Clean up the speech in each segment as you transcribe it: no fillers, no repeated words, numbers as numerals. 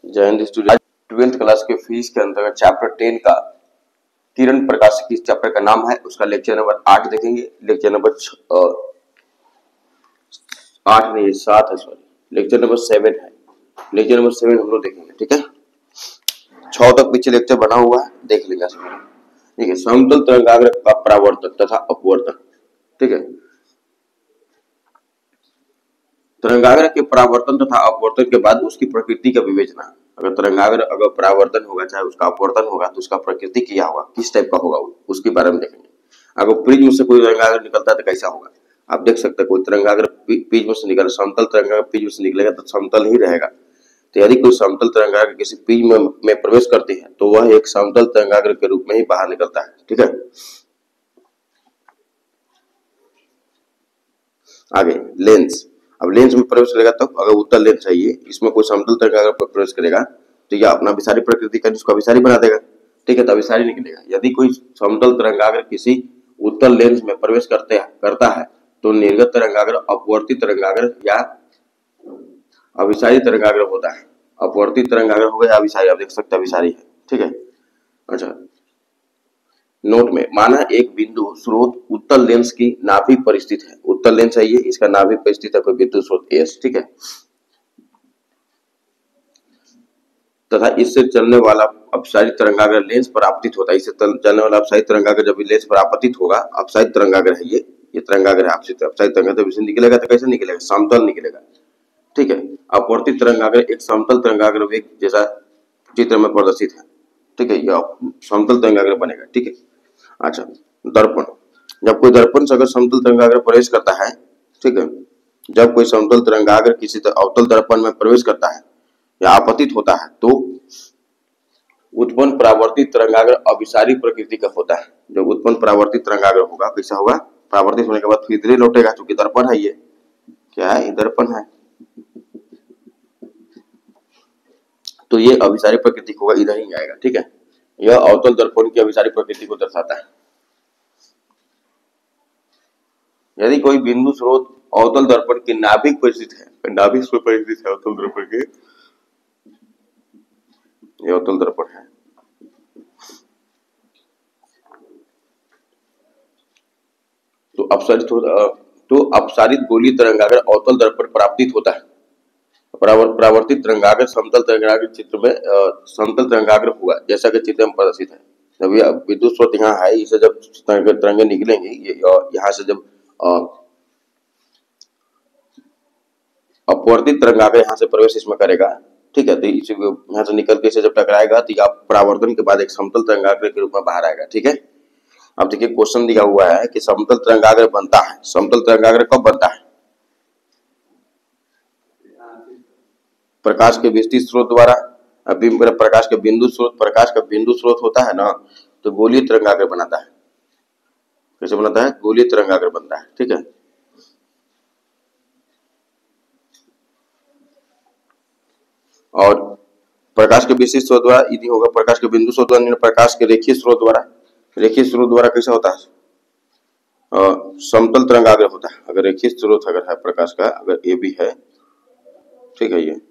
जय Hind student. 12th class के physics के अंतर्गत चैप्टर 10 का किरण प्रकाश किस चैप्टर का नाम है, उसका लेक्चर नंबर 8 देखेंगे। लेक्चर नंबर 8 नहीं 7 है, सॉरी, लेक्चर नंबर 7 है। लेक्चर नंबर 7 हम लोग देखेंगे, ठीक है। 6 तक पीछे लेक्चर बना हुआ है, देख लीजिए। ठीक है, समतल तरंगाग्र का परावर्तन तथा अपवर्तन। ठीक है, तरंगाग्र के परावर्तन तथा अपवर्तन के बाद उसकी प्रकृति का विवेचना। अगर तरंगाग्र अगर परावर्तन होगा चाहे उसका अपवर्तन होगा तो उसका प्रकृति क्या होगा, किस टाइप का होगा, उसके बारे में देखेंगे। अगर प्रिज्म से कोई तरंगाग्र निकलता है तो कैसा होगा, आप देख सकते हैं। कोई तरंगाग्र प्रिज्म से निकल, समतल तरंगाग्र प्रिज्म से निकलेगा तो समतल ही रहेगा। तो यदि कोई समतल तरंगाग्र किसी प्रिज्म में प्रवेश करती है तो वह एक समतल तरंगाग्र के रूप में ही बाहर निकलता है। ठीक है, आगे लेंस। अब लेंस में प्रवेश करेगा तब, अगर उत्तल लेंस है ये, इसमें कोई समतल तरंगाग्र प्रवेश करेगा तो यह अपना अभिसारी प्रकृति का जिसको अभिसारी बना देगा। ठीक है, तो अभिसारी निकलेगा। यदि कोई समतल तरंगाग्र किसी उत्तल लेंस में प्रवेश करता है तो निर्गत तरंगाग्र अपवर्ती तरंगाग्र या अभिसारी तरंगाग्र होता है। अपवर्ती तरंगाग्र हो गया अभिसारी, आप देख सकते हैं अभिसारी है। ठीक है, अच्छा नोट में, माना एक बिंदु स्रोत उत्तल लेंस की नाभि पर स्थित है। उत्तल लेंस है ये, इसका नाभि पर स्थित है कोई विद्युत स्रोत एस। ठीक है, तथा इससे चलने वाला अपसारित तरंगाग्र लेंस पर आपतित होता है। इससे चलने वाला अपसारित तरंगाग्र जब लेंस पर आपतित होगा, अपसारित तरंगाग्र है ये तरंगाग्र है अपसारित तरंगाग्र, जब इसे निकलेगा तो कैसे निकलेगा, समतल निकलेगा। ठीक है, अपवर्तित तरंगाग्र एक समतल तरंगाग्र वेग जैसा चित्र में प्रदर्शित है। ठीक है, यह समतल तरंगाग्र बनेगा। ठीक है, अच्छा दर्पण। जब कोई दर्पण से अगर समतल तरंगाग्र प्रवेश करता है, ठीक है, जब कोई समतल तरंगाग्र किसी अवतल दर्पण में प्रवेश करता है या आपतित होता है तो उत्पन्न परावर्तित तरंगाग्र अभिसारी प्रकृति का होता है। जब उत्पन्न परावर्तित तरंगाग्र होगा कैसा होगा, परावर्तित होने के बाद फिर इधर लौटेगा, क्योंकि दर्पण है ये, क्या है, दर्पण है, तो ये अभिसारी प्रकृति होगा, इधर ही आएगा। ठीक है, यह अवतल दर्पण की अभिसारी प्रकृति को दर्शाता है। यदि कोई बिंदु स्रोत अवतल दर्पण के नाभिक पर स्थित है, नाभिक पर स्थित है अवतल दर्पण के, ये अवतल दर्पण है, तो अपसारित गोलीय तरंगाग्र अवतल दर्पण पर आपतित होता है। परावर्तित तरंगाग्र समतल तरंगाग्र चित्र में समतल तरंगाग्र हुआ जैसा कि चित्र में प्रदर्शित है। जब यह विद्युत स्रोत यहाँ है, इसे जब तरंगे निकलेंगी, यहाँ से जब अपवर्तित तरंगाग्र यहाँ से प्रवेश इसमें करेगा, ठीक है, तो इसे यहाँ से निकल के इसे जब टकराएगा तो यह परावर्तन के बाद एक समतल तरंगाग्र के रूप में बाहर आएगा। ठीक है, अब देखिए क्वेश्चन दिया हुआ है कि समतल तरंगाग्र बनता है। समतल तरंगाग्र कब बनता है, प्रकाश के विस्तृत स्रोत द्वारा। प्रकाश का बिंदु स्रोत होता है ना, तो गोलीय तरंगाग्र बनाता है। कैसे बनाता है, गोलीय तरंगाग्र बनता है। ठीक है, और प्रकाश के विस्तृत स्रोत द्वारा यदि होगा, प्रकाश के बिंदु स्रोत द्वारा, प्रकाश के रेखीय स्रोत द्वारा कैसा होता है, समतल तरंगाग्र होता है। अगर रेखीय स्रोत अगर है प्रकाश का, अगर ए बी है, ठीक है, ये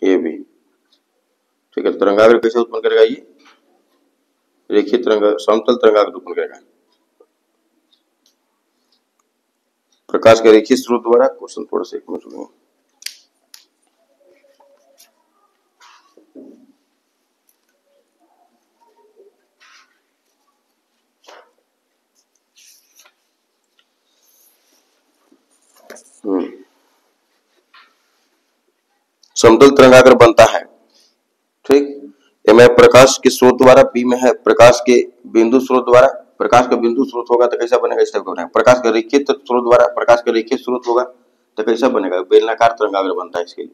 ए बी, ठीक है, तरंगाग्र कैसे उत्पन्न करेगा, ये रेखीय तरंग समतल तरंगाग्र उत्पन्न करेगा प्रकाश के रेखीय स्रोत द्वारा। क्वेश्चन थोड़ा सा एक मिनट सुनिए। समतल तरंगाग्र बनता है, ठीक, ए में प्रकाश के स्रोत द्वारा, बी में है प्रकाश के बिंदु स्रोत द्वारा। प्रकाश का बिंदु स्रोत होगा तो कैसा बनेगा, इस टाइप का बनेगा। प्रकाश का रेखीय स्रोत द्वारा, प्रकाश का रेखीय स्रोत होगा तो कैसा बनेगा, बेलनाकार तरंगाग्र बनता है। इसके लिए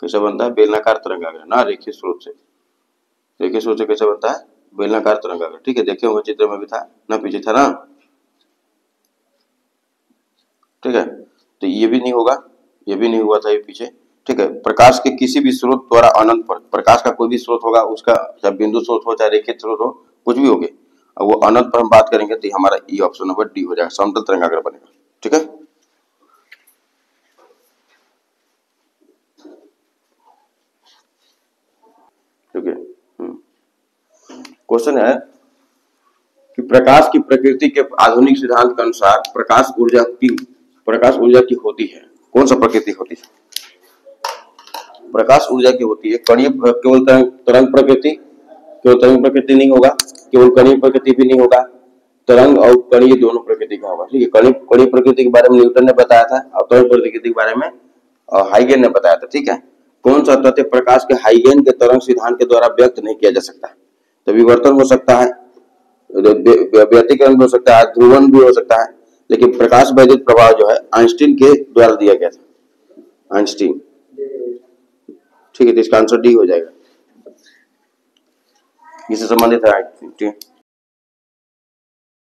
कैसा बनता है, बेलनाकार तरंगाग्र ना, रेखीय स्रोत से कैसा बनता है, बेलनाकार तरंगाग्र। ठीक है, देखे होंगे चित्र में भी था ना, पीछे था ना। ठीक है, तो ये भी नहीं होगा, ये भी नहीं हुआ था ये पीछे। ठीक है, प्रकाश के किसी भी स्रोत द्वारा अनंत पर, प्रकाश का कोई भी स्रोत होगा, उसका चाहे बिंदु स्रोत हो चाहे रेखित स्रोत हो, कुछ भी होगे, अब वो अनंत पर हम बात करेंगे तो हमारा ये ऑप्शन नंबर डी हो जाएगा, समतल तरंगाग्र बनेगा। ठीक है, ठीक है। क्वेश्चन है कि प्रकाश की प्रकृति के आधुनिक सिद्धांत के अनुसार प्रकाश ऊर्जा की होती है, कौन सा प्रकृति होती है? प्रकाश ऊर्जा की होती है कणीय, केवल तरंग प्रकृति, केवल तरंग प्रकृति नहीं होगा, केवल कणीय प्रकृति भी नहीं होगा, तरंग और कणीय दोनों प्रकृति का होगा। ठीक है, कणीय प्रकृति के बारे में न्यूटन ने बताया था और तरंग प्रकृति के बारे में हाइगेन ने बताया था। ठीक है, कौन सा तथ्य प्रकाश के हाइगेन के तरंग सिद्धांत के द्वारा व्यक्त नहीं किया जा सकता? तो विवर्तन हो सकता है, व्यतिकरण हो सकता है, ध्रुवन भी हो सकता है, लेकिन प्रकाश वैद्युत प्रभाव जो है आइंस्टीन के द्वारा दिया गया था, आइंस्टीन। ठीक है, तो इसका आंसर डी हो जाएगा, इससे संबंधित है।